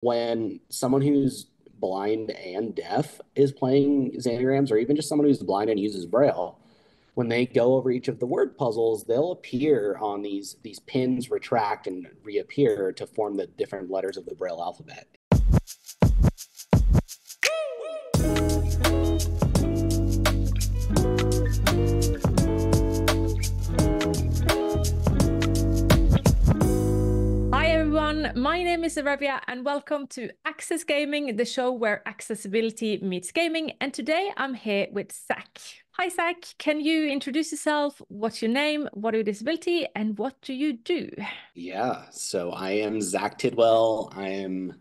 when someone who's blind and deaf is playing Xanagrams, or even just someone who's blind and uses Braille, when they go over each of the word puzzles, they'll appear on these pins, retract and reappear to form the different letters of the Braille alphabet. Hi everyone, my name is Arevya and welcome to Access Gaming, the show where accessibility meets gaming. And today I'm here with Zach. Hi Zach, can you introduce yourself? What's your name? What are your disability? And what do you do? Yeah, so I am Zach Tidwell. I am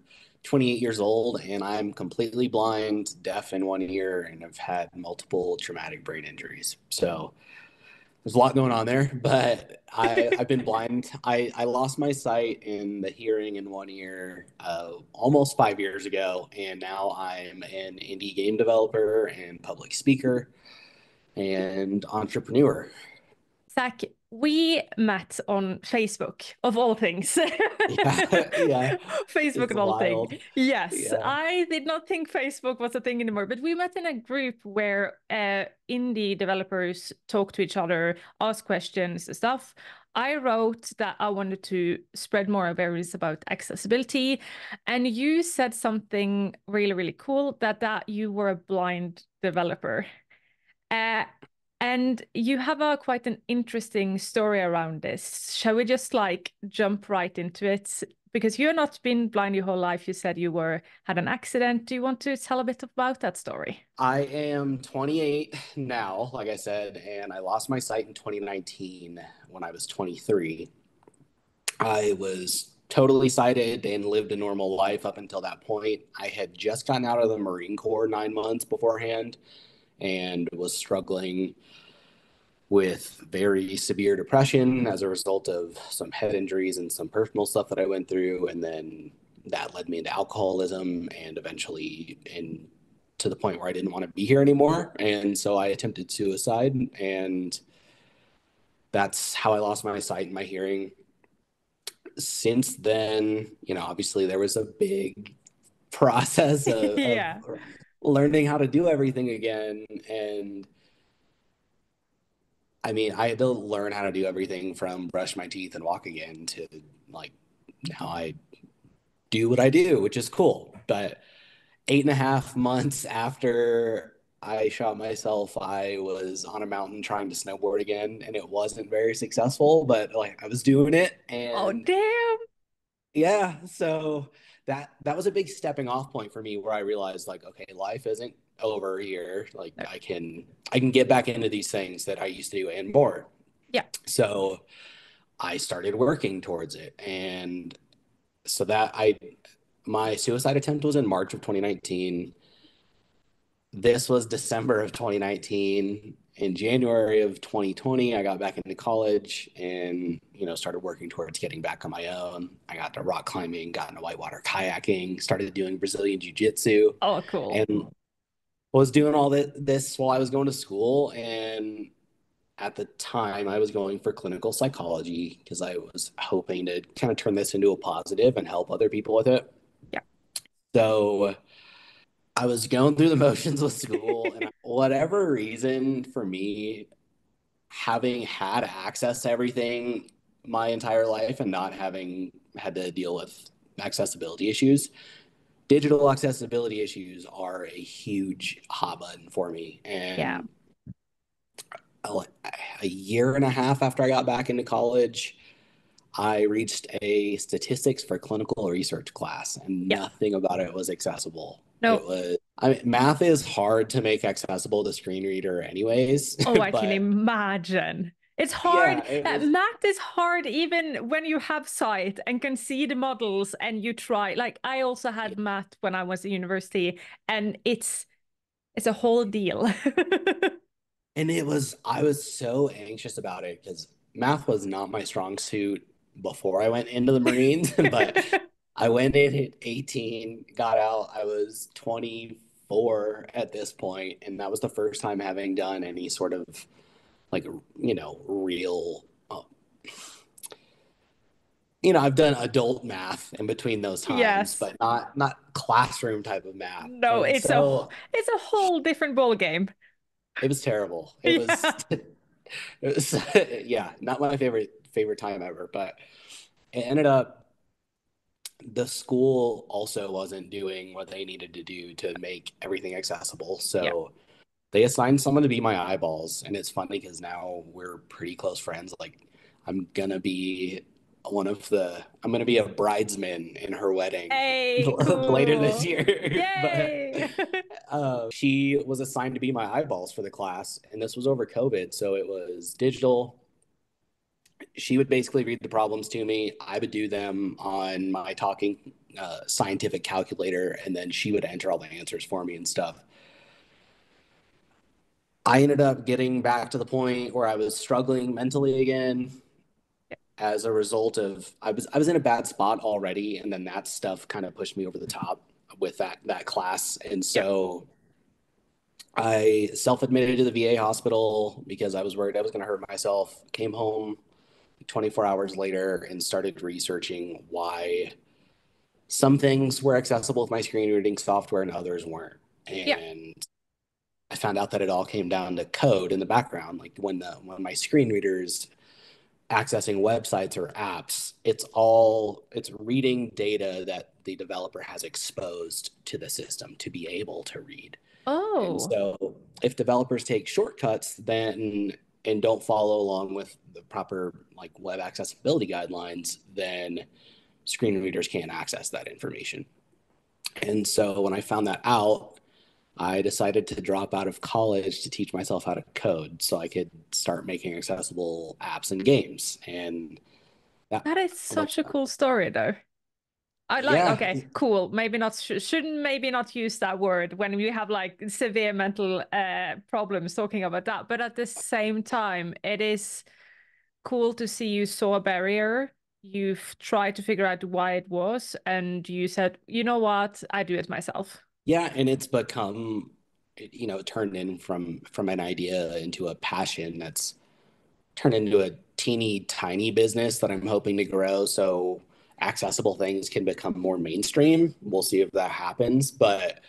28 years old and I'm completely blind, deaf in one ear, and I've had multiple traumatic brain injuries. So there's a lot going on there, but I've been blind. I lost my sight and the hearing in one ear almost 5 years ago, and now I'm an indie game developer and public speaker and entrepreneur. Zach, we met on Facebook, of all things. Yeah, yeah, Facebook it's of all things. wild. Yes, Yeah. I did not think Facebook was a thing anymore, but we met in a group where indie developers talk to each other, ask questions and stuff. I wrote that I wanted to spread more awareness about accessibility, and you said something really, really cool that you were a blind developer. Uh, and you have a quite an interesting story around this. Shall we just like jump right into it? Because you're not been blind your whole life. You said you had an accident. Do you want to tell a bit about that story? I am 28 now, like I said, and I lost my sight in 2019 when I was 23. I was totally sighted and lived a normal life up until that point. I had just gotten out of the Marine Corps 9 months beforehand and was struggling with very severe depression as a result of some head injuries and some personal stuff that I went through. And then that led me into alcoholism and eventually to the point where I didn't want to be here anymore. And so I attempted suicide, and that's how I lost my sight and my hearing. Since then, obviously there was a big process of Yeah. learning how to do everything again. And I mean, I had to learn how to do everything from brush my teeth and walk again to like now I do what I do, which is cool. But 8.5 months after I shot myself, I was on a mountain trying to snowboard again, and it wasn't very successful, but like I was doing it. Oh, And damn. yeah, so that was a big stepping off point for me where I realized like, okay, life isn't over here. Like No. I can get back into these things that I used to do and more. Yeah. So I started working towards it. And so that I my suicide attempt was in March of 2019. This was December of 2019. In January of 2020, I got back into college and, started working towards getting back on my own. I got to rock climbing, got into whitewater kayaking, started doing Brazilian jiu-jitsu, Oh, cool. and was doing all this while I was going to school. And at the time, I was going for clinical psychology because I was hoping to kind of turn this into a positive and help other people with it. Yeah. So I was going through the motions with school, and whatever reason for me, having had access to everything my entire life and not having had to deal with accessibility issues, digital accessibility issues are a huge hot button for me. Yeah. And a year and a half after I got back into college, I reached a statistics for clinical research class, and Yeah. nothing about it was accessible. No. I mean, math is hard to make accessible to screen reader, anyways, Oh, I can but imagine. It's hard. yeah, it was, Math is hard even when you have sight and can see the models and you try. Like I also had math when I was at university, and it's a whole deal. and I was so anxious about it because math was not my strong suit before I went into the Marines, but I went in at 18, got out. I was 24 at this point, and that was the first time having done any sort of like, real I've done adult math in between those times, Yes. but not classroom type of math. No, And so it's a whole different ball game. it was terrible. It was Yeah. it was yeah, not my favorite time ever, but it ended up the school also wasn't doing what they needed to do to make everything accessible. Yeah. So they assigned someone to be my eyeballs. And it's funny because now we're pretty close friends. Like I'm gonna be I'm gonna be a bridesman in her wedding Hey, later this cool. year. But Yay. she was assigned to be my eyeballs for the class, and this was over COVID, so it was digital. She would basically read the problems to me. I would do them on my talking scientific calculator, and then she would enter all the answers for me and stuff. I ended up getting back to the point where I was struggling mentally again as a result of I was in a bad spot already, and then that stuff kind of pushed me over the top with that class. And Yeah. so I self-admitted to the VA hospital because I was worried I was going to hurt myself. Came home 24 hours later and started researching why some things were accessible with my screen reading software and others weren't. Yeah. And I found out that it all came down to code in the background. Like when my screen readers accessing websites or apps, it's reading data that the developer has exposed to the system to be able to read. And Oh, so if developers take shortcuts then and don't follow along with the proper like web accessibility guidelines, then screen readers can't access that information. And so when I found that out, I decided to drop out of college to teach myself how to code so I could start making accessible apps and games. And that that is like such a cool story, though. I like, yeah, okay, cool. Maybe not, shouldn't maybe not use that word when we have like severe mental problems talking about that. But at the same time, it is cool to see you saw a barrier. You've tried to figure out why it was, and you said, you know what, I do it myself. yeah, and it's become turned in from an idea into a passion that's turned into a teeny tiny business that I'm hoping to grow so accessible things can become more mainstream. We'll see if that happens, but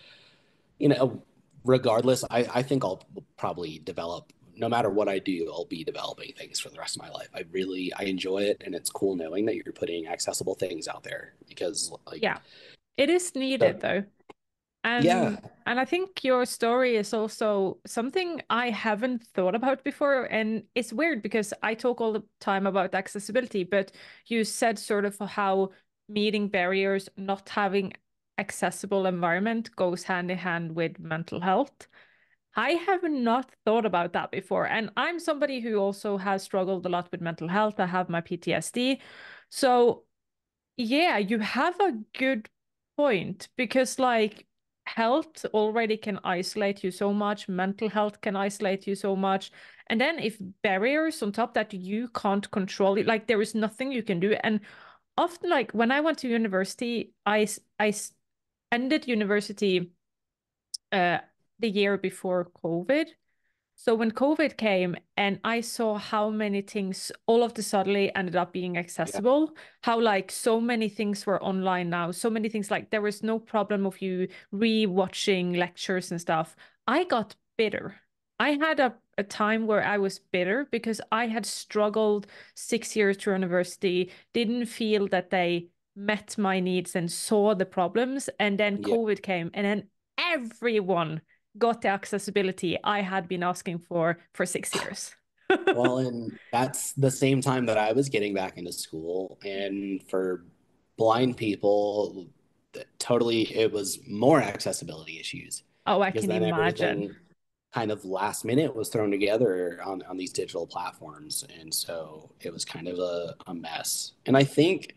you know, regardless, I think I'll probably develop no matter what I do, I'll be developing things for the rest of my life. I enjoy it, and it's cool knowing that you're putting accessible things out there because like Yeah, it is needed the though. yeah, And I think your story is also something I haven't thought about before. And it's weird because I talk all the time about accessibility, but you said sort of how meeting barriers, not having accessible environment goes hand in hand with mental health. I have not thought about that before. And I'm somebody who also has struggled a lot with mental health. I have my PTSD. So yeah, you have a good point because, like, health already can isolate you so much, mental health can isolate you so much. And then, if barriers on top that you can't control it, like, there is nothing you can do. And often, like, when I went to university, ended university uh, the year before COVID. So when COVID came and I saw how many things all of the suddenly ended up being yeah, accessible, how like so many things were online now, so many things like there was no problem of you re-watching lectures and stuff. I got bitter. I had a time where I was bitter because I had struggled 6 years through university, didn't feel that they met my needs and saw the problems. And then yeah. COVID came and then everyone got the accessibility I had been asking for 6 years. Well, and that's the same time that I was getting back into school, and for blind people, totally it was more accessibility issues Oh, I because can then imagine. everything kind of last minute was thrown together on these digital platforms. And so it was kind of a mess. And I think,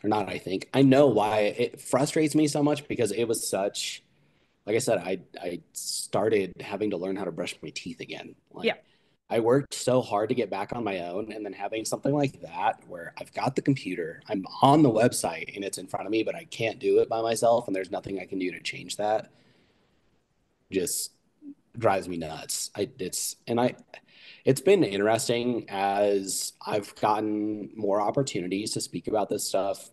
or not, I think, I know why it frustrates me so much because it was such, like I said, I started having to learn how to brush my teeth again. Yeah. Like I worked so hard to get back on my own, and then having something like that where I've got the computer, I'm on the website and it's in front of me, but I can't do it by myself, and there's nothing I can do to change that, just drives me nuts. I it's and it's been interesting as I've gotten more opportunities to speak about this stuff,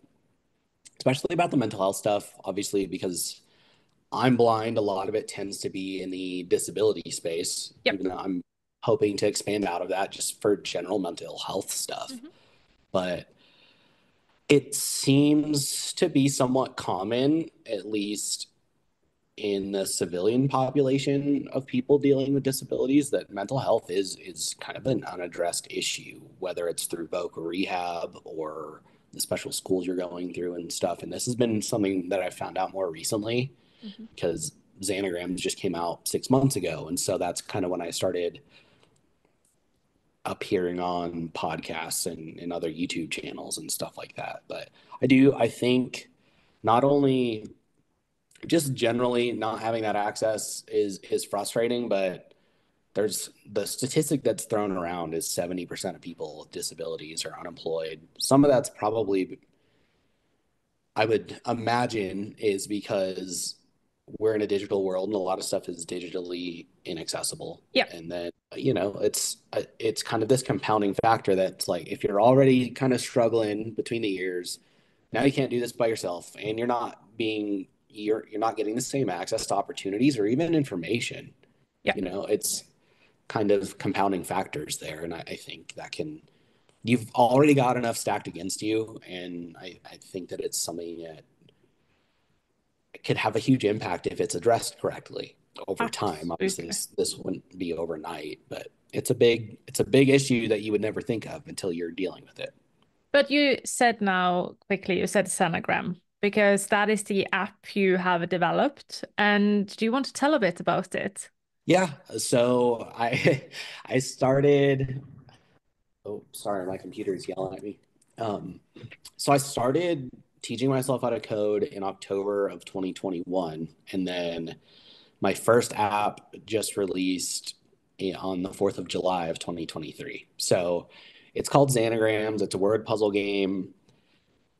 especially about the mental health stuff, obviously, because I'm blind. A lot of it tends to be in the disability space, Yep. even though I'm hoping to expand out of that just for general mental health stuff. Mhm. But it seems to be somewhat common, at least in the civilian population of people dealing with disabilities, that mental health is kind of an unaddressed issue, whether it's through voc rehab or the special schools you're going through and stuff. And this has been something that I found out more recently Mhm. because Xanagrams just came out 6 months ago. And so that's kind of when I started appearing on podcasts and other YouTube channels and stuff like that. But I think not only just generally not having that access is frustrating, but there's the statistic that's thrown around is 70% of people with disabilities are unemployed. Some of that's probably, I would imagine, is because we're in a digital world and a lot of stuff is digitally inaccessible. Yep. And then, it's kind of this compounding factor that's like if you're already kind of struggling between the years, now you can't do this by yourself, and you're not getting the same access to opportunities or even information. Yep. It's kind of compounding factors there, and I think that can you've already got enough stacked against you, and I think that it's something that could have a huge impact if it's addressed correctly over time. Obviously, Absolutely. this wouldn't be overnight, but it's a big issue that you would never think of until you're dealing with it. But you said now quickly, you said Sanagram because that is the app you have developed. And do you want to tell a bit about it? Yeah, so I I started. Oh, sorry, my computer is yelling at me. Um, so I started teaching myself how to code in October of 2021, and then my first app just released on the 4th of July of 2023. So it's called Xanagrams. It's a word puzzle game.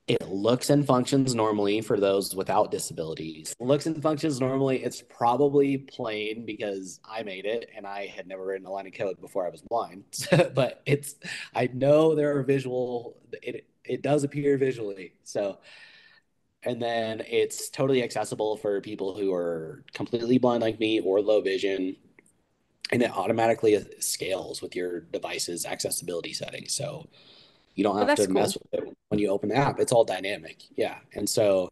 It looks and functions normally for those without disabilities. Looks and functions normally. It's probably plain because I made it and I had never written a line of code before I was blind. But I know there are it does appear visually. So, and then it's totally accessible for people who are completely blind like me or low vision. And it automatically scales with your device's accessibility settings. So you don't Oh, have that's to mess cool. with it when you open the app. It's all dynamic. Yeah. And so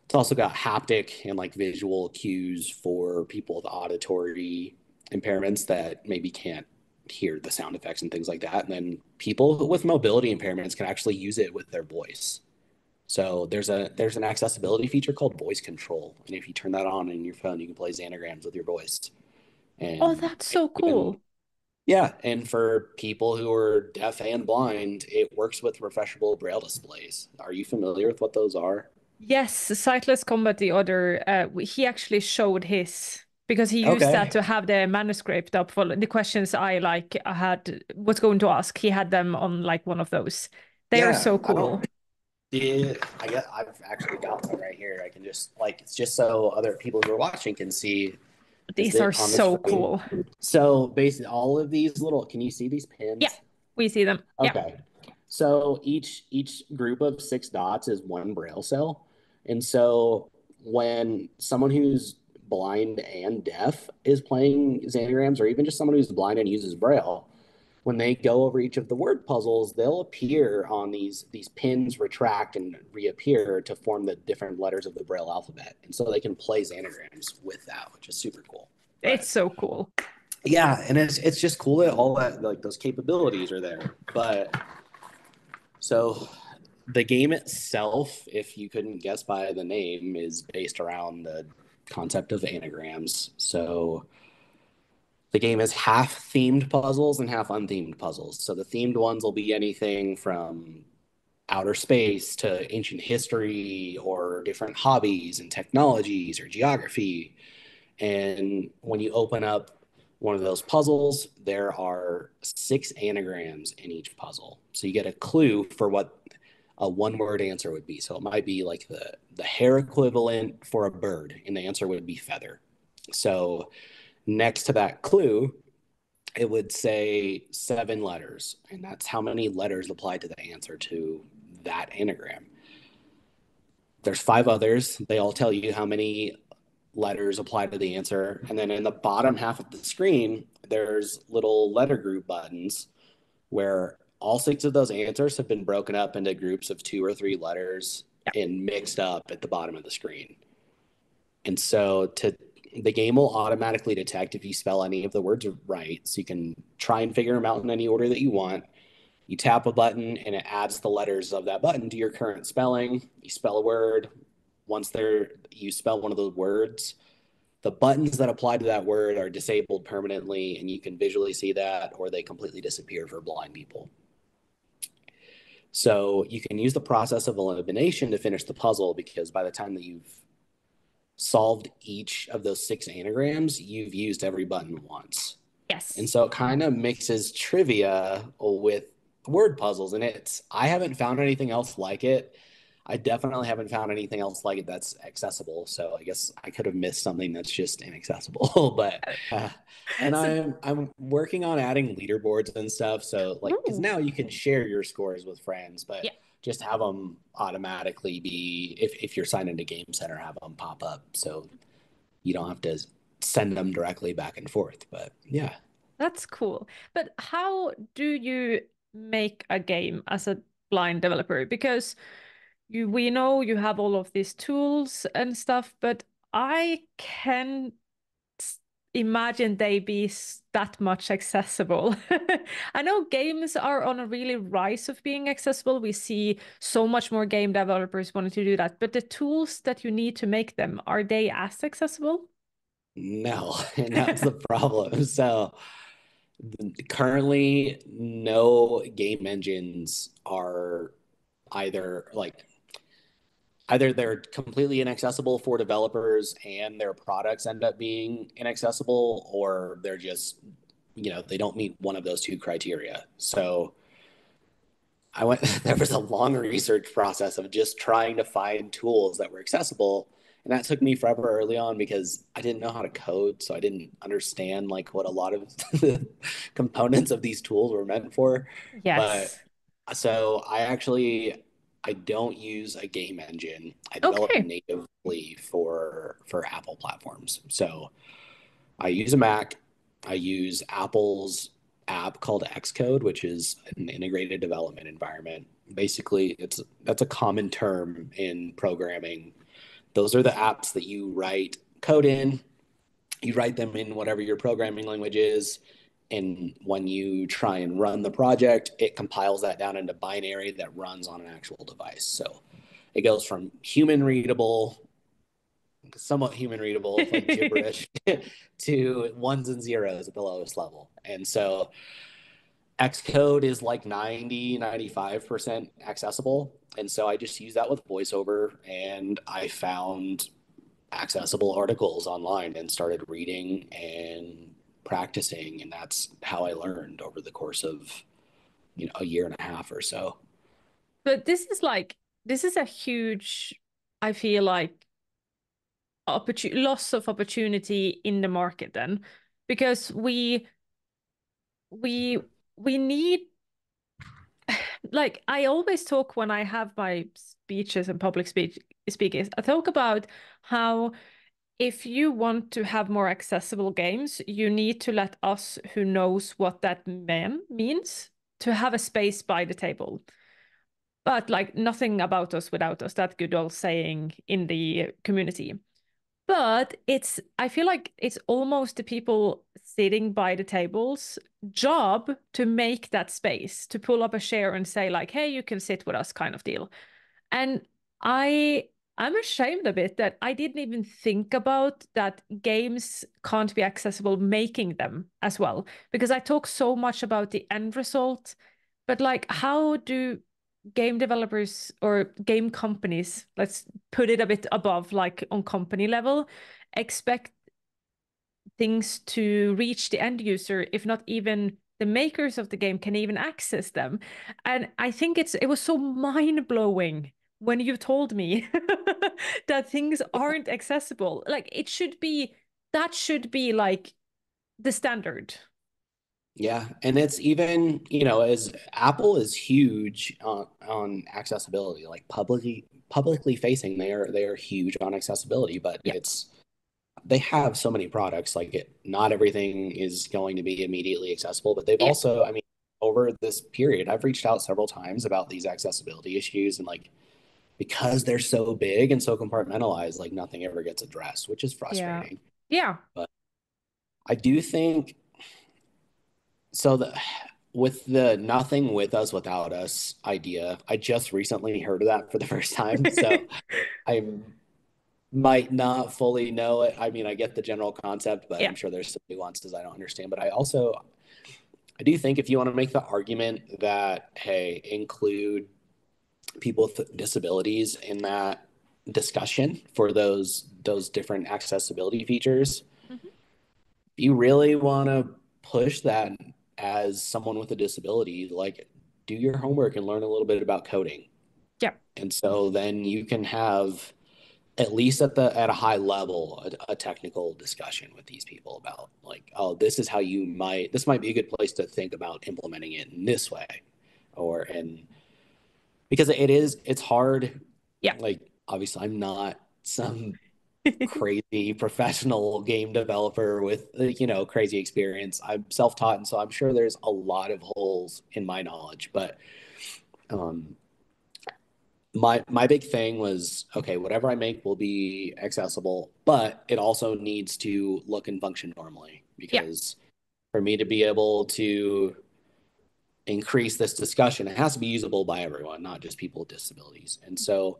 it's also got haptic and like visual cues for people with auditory impairments that maybe can't hear the sound effects and things like that. And then people with mobility impairments can actually use it with their voice. So there's an accessibility feature called voice control. And if you turn that on in your phone, you can play Xanagrams with your voice. Oh, And that's so even cool. Yeah, and for people who are deaf and blind, it works with refreshable braille displays. Are you familiar with what those are? Yes, Sightless Combat, the other, he actually showed his because he used that Okay. to have the manuscript up for the questions I had was going to ask. He had them on like one of those. They are Yeah, so I don't cool. I guess I've actually got one right here. I can just like it's just so other people who are watching can see is These are it on the so screen. cool. So basically all of these can you see these Yeah, pins? we see them. Yeah. Okay. So each group of 6 dots is one braille cell. And so when someone who's blind and deaf is playing Xanagrams, or even just someone who's blind and uses braille, when they go over each of the word puzzles, they'll appear on these pins retract and reappear to form the different letters of the braille alphabet. And so they can play Xanagrams with that, which is super cool. It's But so cool. yeah, and it's just cool that all that like those capabilities are there. But so the game itself, if you couldn't guess by the name, is based around the concept of anagrams. So the game is half themed puzzles and half unthemed puzzles. So the themed ones will be anything from outer space to ancient history or different hobbies and technologies or geography. And when you open up one of those puzzles, there are 6 anagrams in each puzzle. So you get a clue for what a one-word answer would be. So it might be like the hair equivalent for a bird, and the answer would be feather. So next to that clue it would say 7 letters, and that's how many letters apply to the answer to that anagram. There's 5 others. They all tell you how many letters apply to the answer. And then in the bottom half of the screen, there's little letter group buttons where all 6 of those answers have been broken up into groups of 2 or 3 letters Yeah. and mixed up at the bottom of the screen. And so the game will automatically detect if you spell any of the words right. So you can try and figure them out in any order that you want. You tap a button and it adds the letters of that button to your current spelling. You spell a word. Once you spell one of those words, the buttons that apply to that word are disabled permanently, and you can visually see that, or they completely disappear for blind people. So you can use the process of elimination to finish the puzzle, because by the time that you've solved each of those 6 anagrams, you've used every button once. And Yes. so it kind of mixes trivia with word puzzles. And I haven't found anything else like it. I definitely haven't found anything else like it that's accessible. So I guess I could have missed something that's just inaccessible. But and So, I'm working on adding leaderboards and stuff. So like, because ooh, now you can share your scores with friends, yeah. but just have them automatically be, if you're signed into Game Center, have them pop up so you don't have to send them directly back and forth. But yeah. That's cool. But how do you make a game as a blind developer? Because we know you have all of these tools and stuff, but I can imagine they be that much accessible. I know games are on a really rise of being accessible. We see so much more game developers wanting to do that, but the tools that you need to make them, are they as accessible? No, and that's the problem. So currently, no game engines are either like either they're completely inaccessible for developers and their products end up being inaccessible, or they're just, they don't meet one of those 2 criteria. So I went, there was a long research process of just trying to find tools that were accessible. And that took me forever early on because I didn't know how to code. So I didn't understand like what a lot of the components of these tools were meant for. But Yes. so I don't use a game engine. I develop Okay. natively for Apple platforms. So I use a Mac. I use Apple's app called Xcode, which is an integrated development environment. Basically, that's a common term in programming. Those are the apps that you write code in. You write them in whatever your programming language is. And when you try and run the project, it compiles that down into binary that runs on an actual device. So it goes from human readable, somewhat human readable, like gibberish, to ones and zeros at the lowest level. And so Xcode is like 95% accessible. And so I just use that with voiceover, and I found accessible articles online and started reading and practicing. And that's how I learned over the course of, a year and a half or so. But this is a huge, I feel like, loss of opportunity in the market then, because we we need, like, I always talk when I have my speeches and public speaking, I talk about how if you want to have more accessible games, you need to let us who knows what that means to have a space by the table. But like nothing about us without us, that good old saying in the community. But I feel like it's almost the people sitting by the tables' job to make that space, to pull up a chair and say, like, hey, you can sit with us kind of deal. And I I'm ashamed a bit that I didn't even think about that games can't be accessible, making them as well. Because I talk so much about the end result, but like how do game developers or game companies, let's put it a bit above, like on company level, expect things to reach the end user if not even the makers of the game can even access them? And I think it was so mind-blowing when you told me that things aren't accessible. Like that should be like the standard. Yeah, and it's even, you know, as Apple is huge on accessibility, like publicly facing, they are huge on accessibility, but Yeah. it's they have so many products, like not everything is going to be immediately accessible, but they've Yeah. also, I mean, over this period, I've reached out several times about these accessibility issues and like because they're so big and so compartmentalized, like nothing ever gets addressed, which is Yeah. frustrating. Yeah. But I do think so the with the nothing with us without us idea, I just recently heard of that for the first time. So I might not fully know it. I mean, I get the general concept, but Yeah. I'm sure there's some nuances I don't understand. But I do think if you want to make the argument that, hey, include people with disabilities in that discussion for those different accessibility features, Mhm. if you really want to push that as someone with a disability, like do your homework and learn a little bit about coding. Yeah. And so then you can have at least at a high level a technical discussion with these people about like, oh, this might be a good place to think about implementing it in this way, or and because it's hard. Yeah. Like obviously I'm not some crazy professional game developer with crazy experience. I'm self-taught, and so I'm sure there's a lot of holes in my knowledge. But um, my big thing was okay, whatever I make will be accessible, but it also needs to look and function normally Yeah. because for me to be able to increase this discussion, it has to be usable by everyone, not just people with disabilities. And so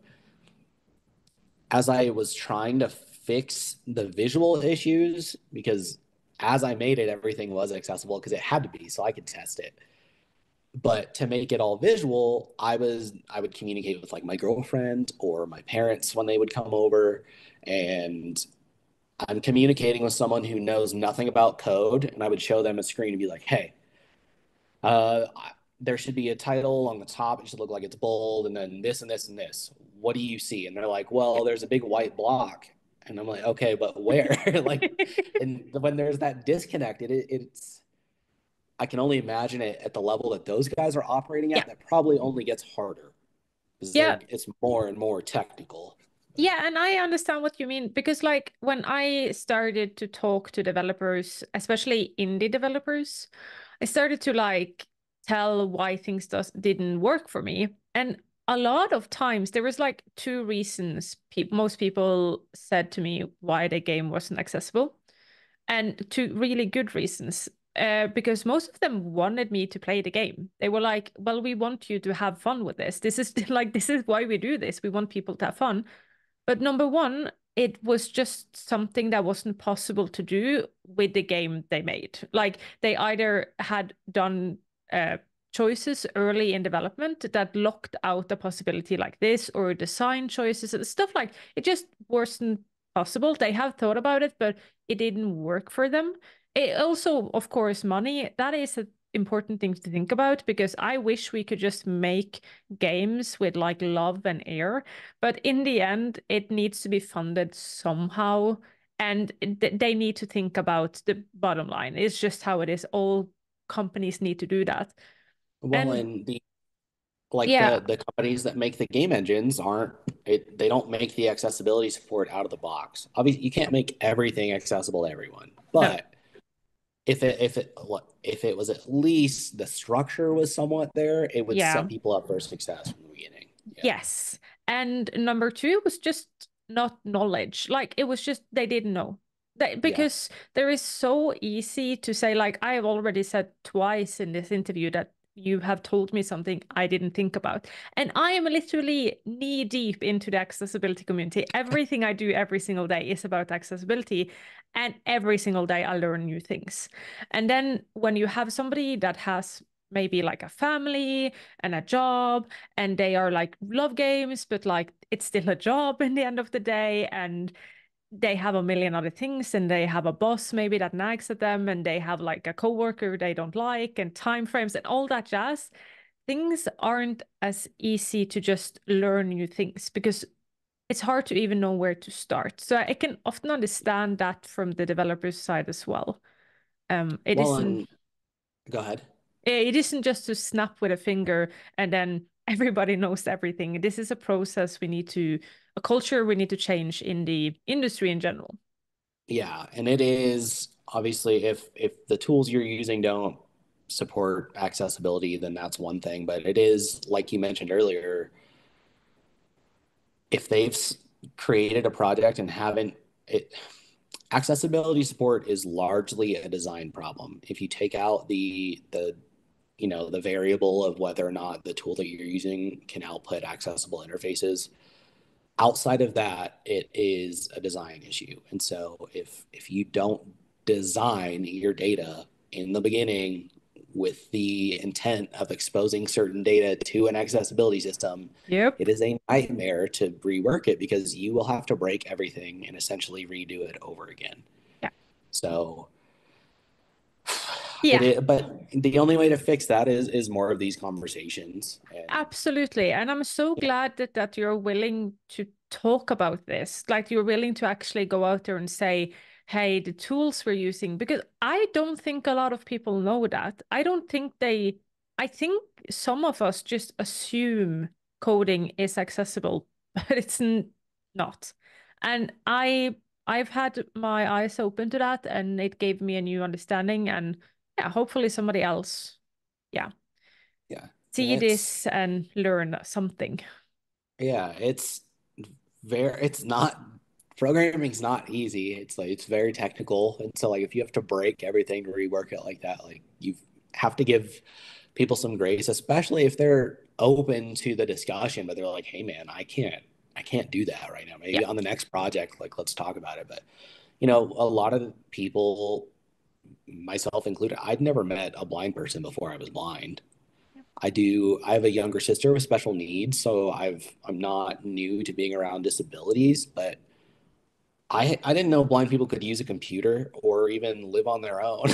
as I was trying to fix the visual issues, because as I made it, everything was accessible because it had to be, so I could test it. But to make it all visual, I would communicate with like my girlfriend or my parents when they would come over, and I'm communicating with someone who knows nothing about code, and I would show them a screen and be like, "Hey, uh, there should be a title on the top. It should look like it's bold, and then this and this and this. What do you see?" And they're like, "Well, there's a big white block." And I'm like, "Okay, but where?" Like, and when there's that disconnect, it's I can only imagine it at the level that those guys are operating Yeah. at. That probably only gets harder because Yeah. it's more and more technical. Yeah, and I understand what you mean because like when I started to talk to developers, especially indie developers, I started to like tell why things didn't work for me. And a lot of times there was like two reasons most people said to me why the game wasn't accessible, and two really good reasons. Because most of them wanted me to play the game. They were like, "Well, we want you to have fun with this. This is like this is why we do this. We want people to have fun." But number one, it was just something that wasn't possible to do with the game they made. Like they either had done choices early in development that locked out a possibility like this, or design choices and stuff like it just wasn't possible. They have thought about it, but it didn't work for them. It also, of course, money. That is an important thing to think about because I wish we could just make games with like love and air, but in the end, it needs to be funded somehow. And they need to think about the bottom line. It's just how it is. All companies need to do that. Well, And and the like yeah, the companies that make the game engines they don't make the accessibility support out of the box. Obviously, you can't make everything accessible to everyone, no, but if it was at least the structure was somewhat there, it would yeah. set people up for success from the beginning. Yeah. Yes. And number two was just not knowledge. Like it was just they didn't know. Yeah. Because there is so easy to say, like I have already said twice in this interview that you have told me something I didn't think about. And I am literally knee deep into the accessibility community. Everything I do every single day is about accessibility. And every single day I learn new things. And then when you have somebody that has maybe like a family and a job, and they are like love games, but like it's still a job in the end of the day, and they have a million other things, and they have a boss maybe that nags at them, and they have like a coworker they don't like, and time frames and all that jazz. Things aren't as easy to just learn new things because it's hard to even know where to start. So I can often understand that from the developer's side as well. It Well, isn't. and Go ahead. It isn't just to snap with a finger and then everybody knows everything. This is a process a culture we need to change in the industry in general. Yeah, and it is obviously if the tools you're using don't support accessibility, then that's one thing. But it is like you mentioned earlier, if they've created a project and haven't it accessibility support is largely a design problem. If you take out the variable of whether or not the tool that you're using can output accessible interfaces, outside of that, it is a design issue. And so if you don't design your data in the beginning with the intent of exposing certain data to an accessibility system, Yep. it is a nightmare to rework it because you will have to break everything and essentially redo it over again. Yeah. So it Yeah. is, but the only way to fix that is more of these conversations. And Absolutely. And I'm so yeah, glad that you're willing to talk about this. Like you're willing to actually go out there and say, hey, the tools we're using, because I don't think a lot of people know that. I think some of us just assume coding is accessible, but not. And I've had my eyes open to that and it gave me a new understanding. And yeah, hopefully somebody else, yeah, yeah, and see this and learn something. it's it's not programming's not easy. It's like it's very technical. And so like if you have to break everything to rework it like that, like you have to give people some grace, especially if they're open to the discussion, but they're like, hey man, I can't do that right now. Yeah. Maybe on the next project, like let's talk about it. But a lot of people, myself included, I'd never met a blind person before I was blind. I have a younger sister with special needs, so I'm not new to being around disabilities, but I didn't know blind people could use a computer or even live on their own,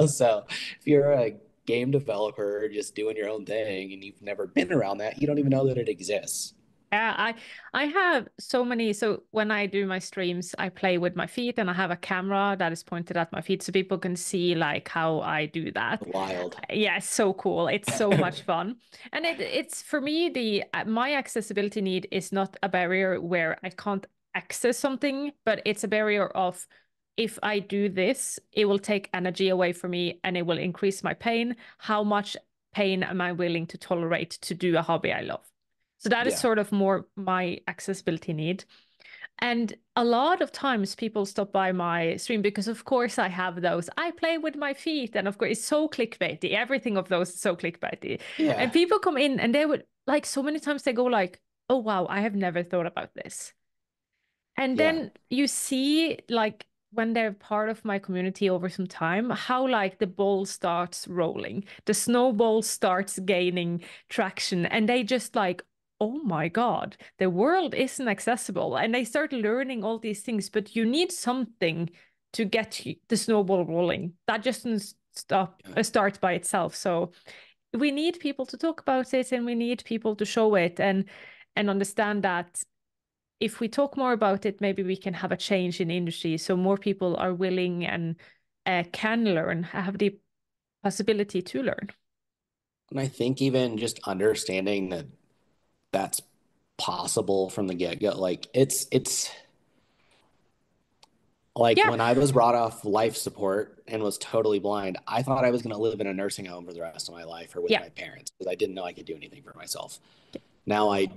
So if you're a game developer just doing your own thing and you've never been around that, you don't even know that it exists. Yeah, I have so many. So when I do my streams, I play with my feet and I have a camera that is pointed at my feet so people can see like how I do that. Wild. Yeah, it's so cool. It's so much fun. And it's for me the my accessibility need is not a barrier where I can't access something, but it's a barrier of if I do this, it will take energy away from me and it will increase my pain. How much pain am I willing to tolerate to do a hobby I love? So that is Yeah. sort of more my accessibility need. And a lot of times people stop by my stream because, of course, I have those. I play with my feet. And of course, it's so clickbaity. Everything of those is so clickbaity. Yeah. And people come in and they would, like, so many times they go, like, oh, wow, I have never thought about this. And Yeah. then you see, like, when they're part of my community over some time, how like the ball starts rolling, the snowball starts gaining traction, and they just like, oh my God, the world isn't accessible. And they start learning all these things, but you need something to get the snowball rolling. That just doesn't Yeah. start by itself. So we need people to talk about it and we need people to show it and understand that if we talk more about it, maybe we can have a change in the industry so more people are willing and can learn, have the possibility to learn. And I think even just understanding that that's possible from the get-go, like it's like Yeah, when I was brought off life support and was totally blind, I thought I was going to live in a nursing home for the rest of my life or with yeah, my parents because I didn't know I could do anything for myself. Now I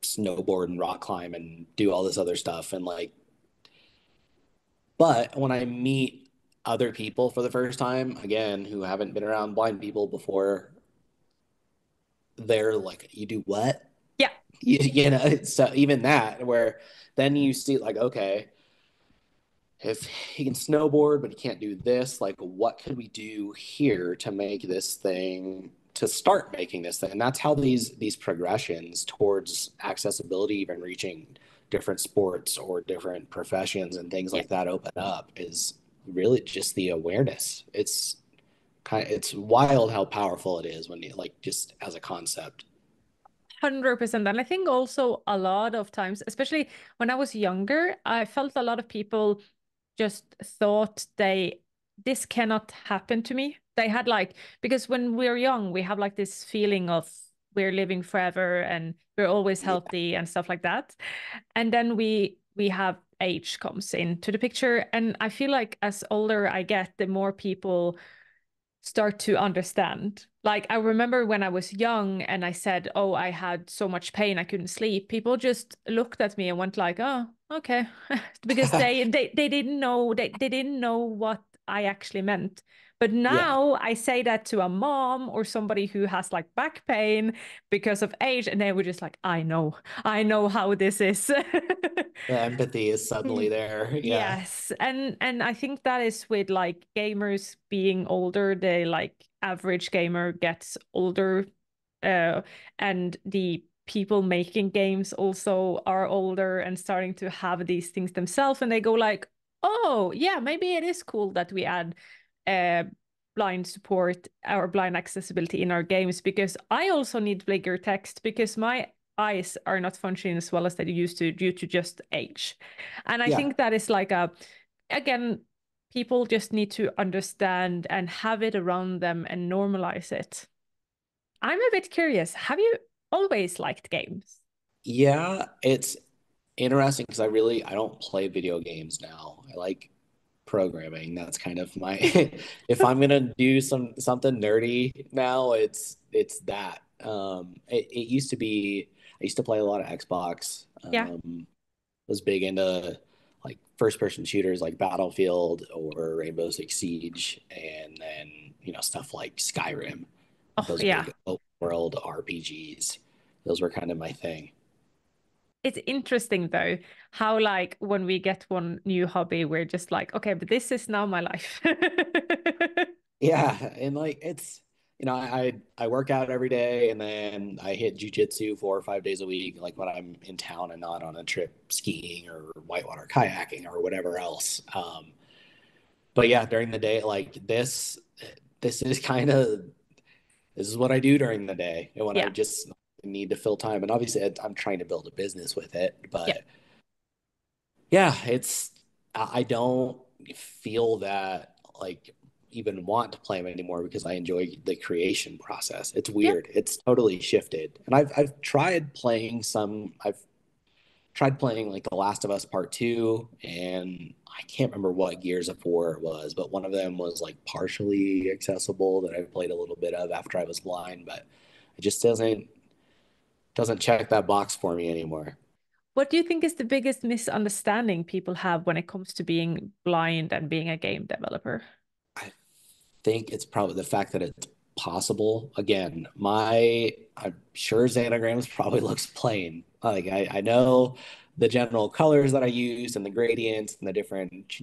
snowboard and rock climb and do all this other stuff. And like, but when I meet other people for the first time, again, who haven't been around blind people before, they're like, you do what? yeah, So even that, where then you see, like, okay, if he can snowboard, but he can't do this, like what could we do here to make this thing to start making this thing? And that's how these progressions towards accessibility, even reaching different sports or different professions and things yeah. like that open up is really just the awareness. It's wild how powerful it is when you like just as a concept. 100%. And I think also a lot of times, especially when I was younger, I felt a lot of people just thought this cannot happen to me. They had like, because when we're young, we have like this feeling of we're living forever and we're always Yeah. healthy and stuff like that. And then we have age comes into the picture. And I feel like as older I get, the more people start to understand. Like I remember when I was young and I said, "Oh, I had so much pain, I couldn't sleep." People just looked at me and went like, "Oh, okay," because they didn't know they didn't know what I actually meant. But Yeah. now I say that to a mom or somebody who has like back pain because of age, and they were just like, I know how this is." The empathy is suddenly there. Yeah. Yes, and I think that is with like gamers being older, the like average gamer gets older, uh, and the people making games also are older and starting to have these things themselves, and they go like, oh yeah, maybe it is cool that we add uh blind support or blind accessibility in our games because I also need bigger text because my eyes are not functioning as well as they used to due to just age. And I Yeah. think that is like a, again, people just need to understand and have it around them and normalize it. I'm a bit curious. Have you always liked games? Yeah, it's interesting because I don't play video games now. I like programming. That's kind of my if I'm gonna do something nerdy now, it's that. It used to be I used to play a lot of Xbox. Yeah. Was big into like first person shooters like Battlefield or Rainbow Six Siege, and then stuff like Skyrim. Oh, Those yeah. big open world RPGs. Those were kind of my thing. It's interesting though, how like when we get one new hobby, we're just like, okay, but this is now my life. Yeah, and like it's I work out every day, and then I hit jujitsu 4 or 5 days a week, like when I'm in town and not on a trip skiing or whitewater kayaking or whatever else. But yeah, during the day, like this is kind of this is what I do during the day, and when I Yeah. just need to fill time, and obviously I'm trying to build a business with it, Yeah. but yeah, it's I don't feel that like even want to play them anymore because I enjoy the creation process. It's Yeah. weird. It's totally shifted. And I've tried playing some I've tried playing like The Last of Us Part 2, and I can't remember what Gears of War it was, but one of them was like partially accessible that I played a little bit of after I was blind, but it just doesn't check that box for me anymore. What do you think is the biggest misunderstanding people have when it comes to being blind and being a game developer? I think it's probably the fact that it's possible. Again, I'm sure Xanagrams probably looks plain. Like I know the general colors that I use and the gradients and the different,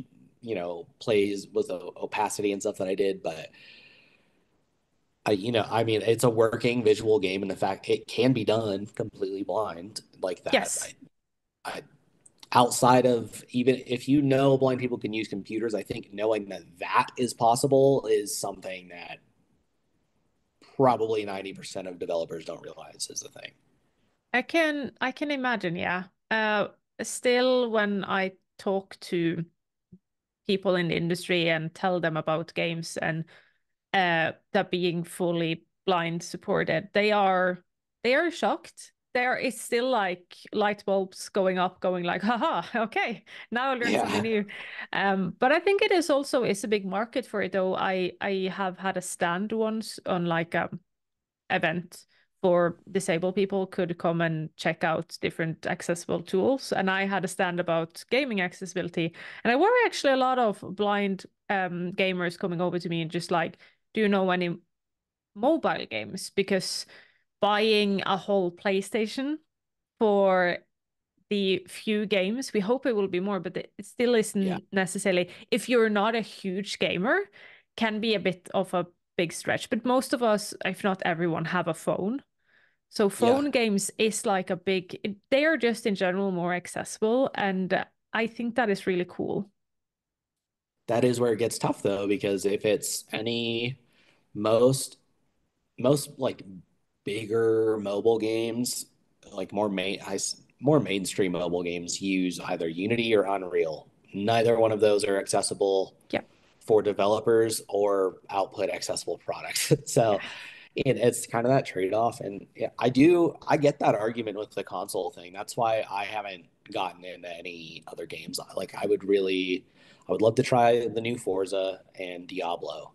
plays with the opacity and stuff that I did, but I mean, it's a working visual game, and the fact it can be done completely blind like that. Yes. I outside of even if blind people can use computers, I think knowing that that is possible is something that probably 90% of developers don't realize is the thing. I can imagine, yeah. Still when I talk to people in the industry and tell them about games and that being fully blind supported, they are shocked. There is still like light bulbs going up, going like, haha, okay, now I learned something Yeah, new. But I think it is a big market for it though. I have had a stand once on like event for disabled people could come and check out different accessible tools. And I had a stand about gaming accessibility. And there were actually a lot of blind gamers coming over to me and just like, do you know any mobile games? Because buying a whole PlayStation for the few games, we hope it will be more, but it still yeah, isn't necessarily, if you're not a huge gamer, can be a bit of a big stretch. But most of us, if not everyone, have a phone. So yeah. phone games is like they are just in general more accessible. And I think that is really cool. That is where it gets tough though, because if it's any most most like bigger mobile games, like more mainstream mobile games use either Unity or Unreal. Neither one of those are accessible Yeah. for developers or output accessible products. So Yes. it's kind of that trade-off. And yeah, I get that argument with the console thing. That's why I haven't gotten into any other games. Like I would love to try the new Forza and Diablo,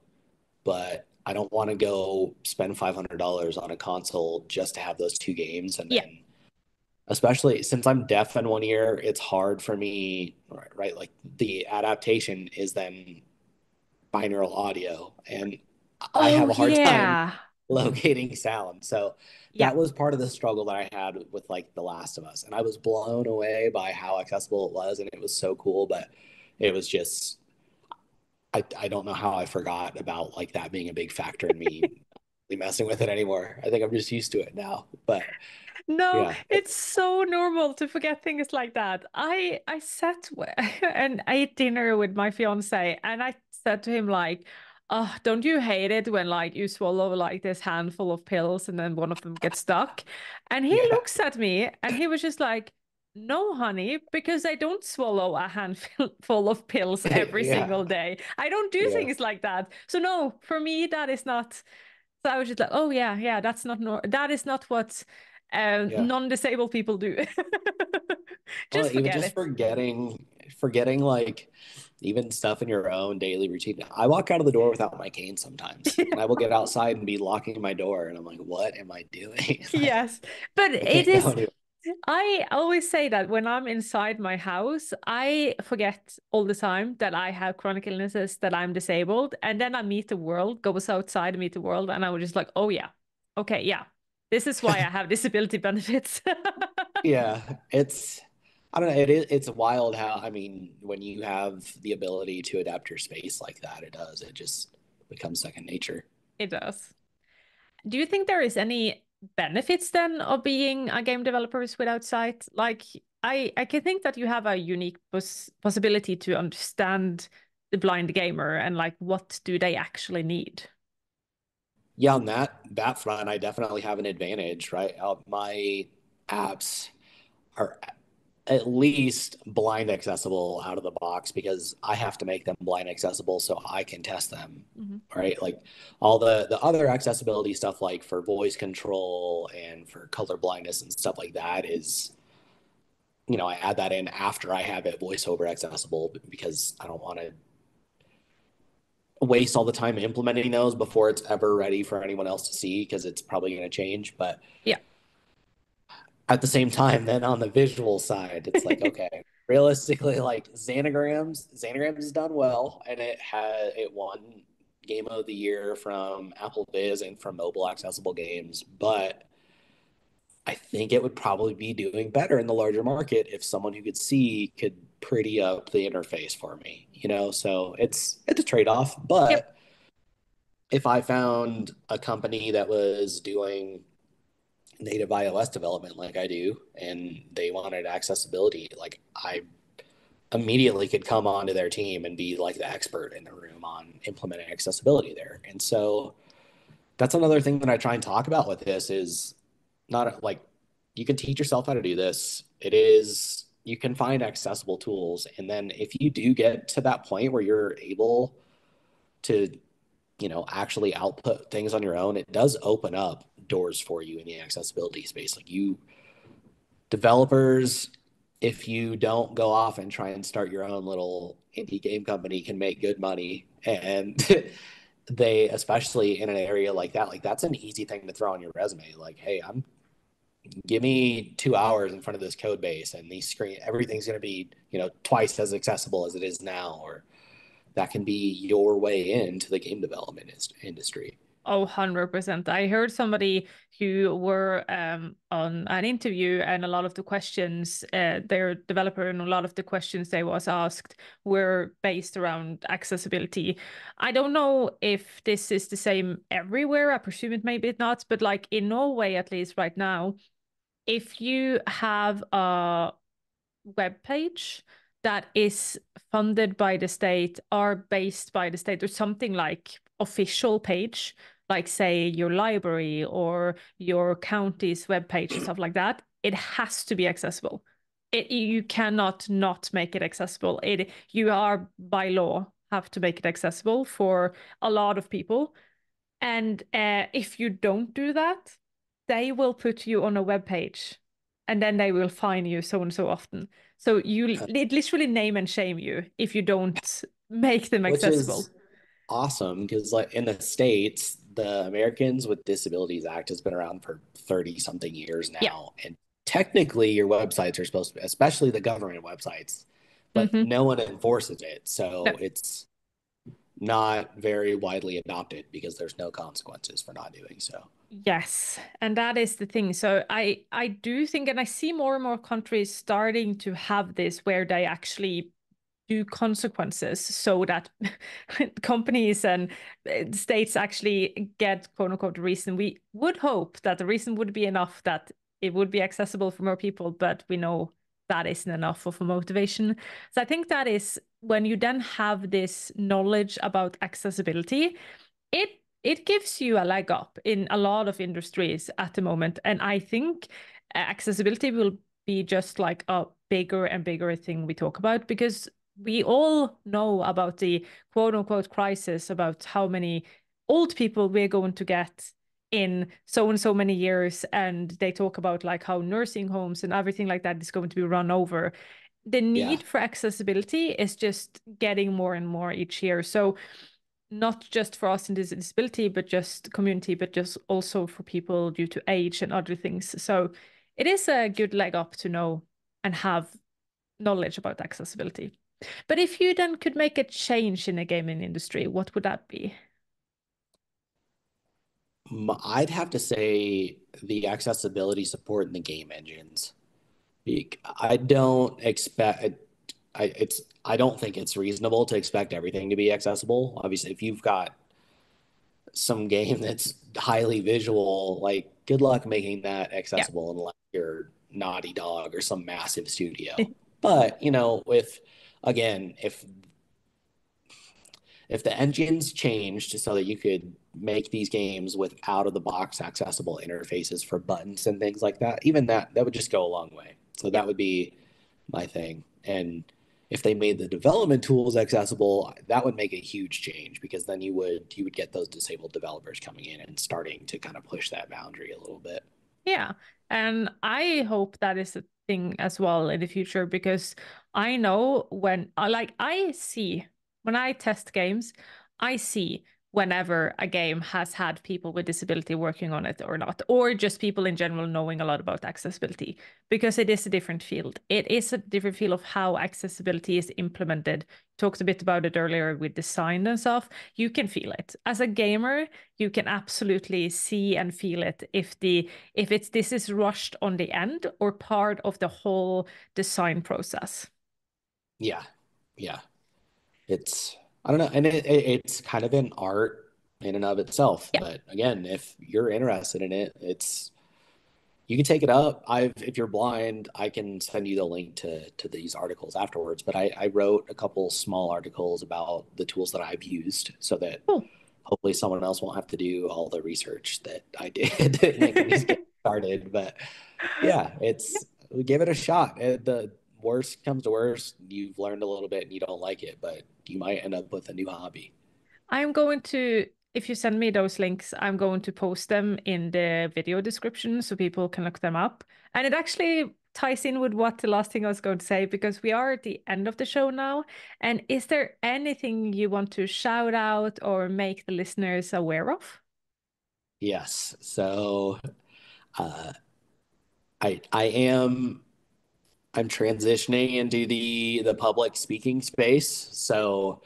but I don't want to go spend $500 on a console just to have those two games. And Yeah. then, especially since I'm deaf in one ear, it's hard for me, right? Like the adaptation is then binaural audio, and I Oh have a hard time yeah. locating sound. So Yeah. that was part of the struggle that I had with like The Last of Us. And I was blown away by how accessible it was, and it was so cool, but it was just I don't know how I forgot about like that being a big factor in me messing with it anymore. I think I'm just used to it now. But No, yeah, it's so normal to forget things like that. I sat and I ate dinner with my fiance, and I said to him like, "Oh, don't you hate it when like you swallow like this handful of pills and then one of them gets stuck?" And he yeah, looks at me and he was just like, "No, honey, because I don't swallow a handful of pills every yeah, single day. I don't do yeah, things like that. So no, for me that is not." So I was just like, oh yeah, yeah, that's not that is not what yeah. non-disabled people do. Well, Just even forget just it. forgetting like even stuff in your own daily routine. I walk out of the door without my cane sometimes, and I will get outside and be locking my door, and I'm like, what am I doing? Like, Yes, but I it can't go is. anywhere. I always say that when I'm inside my house, I forget all the time that I have chronic illnesses, that I'm disabled, and then I meet the world, goes outside and meet the world, and I was just like, oh yeah, okay, yeah, this is why I have disability benefits. Yeah, I don't know. It's wild how, I mean, when you have the ability to adapt your space like that, it does. It just becomes second nature. It does. Do you think there is any benefits then of being a game developer without sight? Like, I can think that you have a unique possibility to understand the blind gamer and like what do they actually need? Yeah, on that front, I definitely have an advantage, right? My apps are at least blind accessible out of the box because I have to make them blind accessible so I can test them, Hmm. right? Like all the other accessibility stuff, like for voice control and for color blindness and stuff like that, is I add that in after I have it voiceover accessible because I don't want to waste all the time implementing those before it's ever ready for anyone else to see because it's probably going to change. But Yeah. at the same time, then on the visual side, it's like, okay, realistically, like Xanagrams has done well, and it won Game of the Year from Apple Viz and from mobile accessible games, but I think it would probably be doing better in the larger market if someone who could see could pretty up the interface for me. So it's a trade-off. Yep. But if I found a company that was doing native iOS development like I do, and they wanted accessibility, like I immediately could come onto their team and be like the expert in the room on implementing accessibility there. And so that's another thing that I try and talk about with this is not like you can teach yourself how to do this. You can find accessible tools. And then if you do get to that point where you're able to, actually output things on your own, it does open up doors for you in the accessibility space. Like developers, if you don't go off and try and start your own little indie game company, can make good money. And they, especially in an area like that, like that's an easy thing to throw on your resume. Like, hey, give me 2 hours in front of this code base and everything's going to be, twice as accessible as it is now. Or that can be your way into the game development industry. Oh, 100%. I heard somebody who were on an interview, and a lot of the questions, their developer, and a lot of the questions they was asked were based around accessibility. I don't know if this is the same everywhere. I presume it maybe not, but like in Norway, at least right now, if you have a web page that is funded by the state or based by the state or something like official page, like say your library or your county's web page and stuff like that, it has to be accessible. You cannot not make it accessible. You are by law. have to make it accessible for a lot of people. And if you don't do that, they will put you on a web page and then they will fine you so and so often. So it literally name and shame you if you don't make them Which accessible. is awesome because, like in the States, the Americans with Disabilities Act has been around for 30 something years Yeah. now. And technically, your websites are supposed to, especially the government websites, but Hmm. no one enforces it. No. So it's not very widely adopted because there's no consequences for not doing so. Yes, and that is the thing. So I do think, and I see more and more countries starting to have this where they actually do consequences so that companies and states actually get quote unquote the reason. We would hope that the reason would be enough that it would be accessible for more people, but we know that isn't enough of a motivation. So I think that is when you then have this knowledge about accessibility, it it gives you a leg up in a lot of industries at the moment. And I think accessibility will be just like a bigger and bigger thing we talk about because we all know about the quote unquote crisis about how many old people we're going to get in so and so many years. And they talk about like how nursing homes and everything like that is going to be run over. The Yeah. need for accessibility is just getting more and more each year. So not just for us in disability, but just community, but just also for people due to age and other things. So it is a good leg up to know and have knowledge about accessibility. But if you then could make a change in the gaming industry, what would that be? I'd have to say the accessibility support in the game engines. I don't expect I don't think it's reasonable to expect everything to be accessible. Obviously, if you've got some game that's highly visual, like good luck making that Yeah. accessible unless you're Naughty Dog or some massive studio. But, you know, if again, if the engines changed so that you could make these games with out of the box accessible interfaces for buttons and things like that, even that would just go a long way. So Yeah. that would be my thing. And if they made the development tools accessible, that would make a huge change because then you would get those disabled developers coming in and starting to kind of push that boundary a little bit. Yeah. And I hope that is a thing as well in the future because I know when I see when I test games, I see whenever a game has had people with disability working on it or not, or just people in general knowing a lot about accessibility because it is a different field. It is a different field of how accessibility is implemented. Talked a bit about it earlier with design and stuff. You can feel it. As a gamer, you can absolutely see and feel it if it's this is rushed on the end or part of the whole design process. Yeah. Yeah. It's I don't know, and it's kind of an art in and of itself. Yeah, But again, if you're interested in it, it's you can take it up. If you're blind, I can send you the link to these articles afterwards. But I wrote a couple small articles about the tools that I've used so that cool. hopefully someone else won't have to do all the research that I did making these get started. But yeah, Yeah. it's we give it a shot. The worst comes to worst, you've learned a little bit and you don't like it, but you might end up with a new hobby. I'm going to, if you send me those links, I'm going to post them in the video description so people can look them up. And it actually ties in with what the last thing I was going to say, because we are at the end of the show now. And is there anything you want to shout out or make the listeners aware of? Yes. So uh, I'm transitioning into the public speaking space. So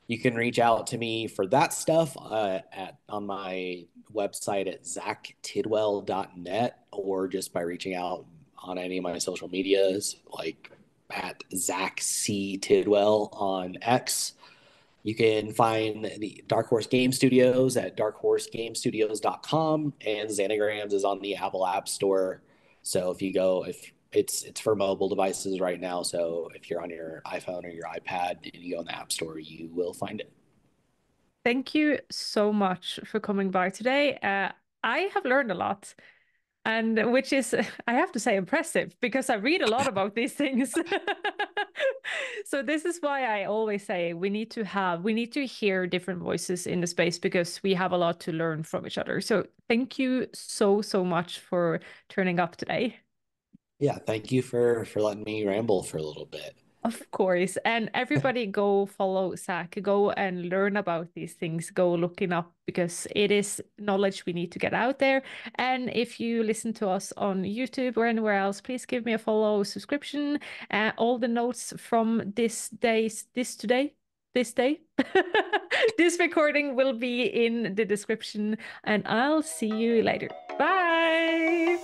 you can reach out to me for that stuff at on my website at zachtidwell.net or just by reaching out on any of my social medias like at Zach C. Tidwell on X. You can find the Dark Horse Game Studios at darkhorsegamestudios.com, and Xanagrams is on the Apple App Store. So if you go, if it's for mobile devices right now, so if you're on your iPhone or your iPad and you go in the App Store, you will find it. Thank you so much for coming by today. I have learned a lot, and which is, I have to say, impressive because I read a lot about these things. So this is why I always say we need to hear different voices in the space because we have a lot to learn from each other. So thank you so, so much for turning up today. Yeah, thank you for letting me ramble for a little bit. Of course. And everybody go follow Zach. Go and learn about these things. Go looking up because it is knowledge we need to get out there. And if you listen to us on YouTube or anywhere else, please give me a follow, subscription. All the notes from this day, this recording will be in the description. And I'll see you later. Bye.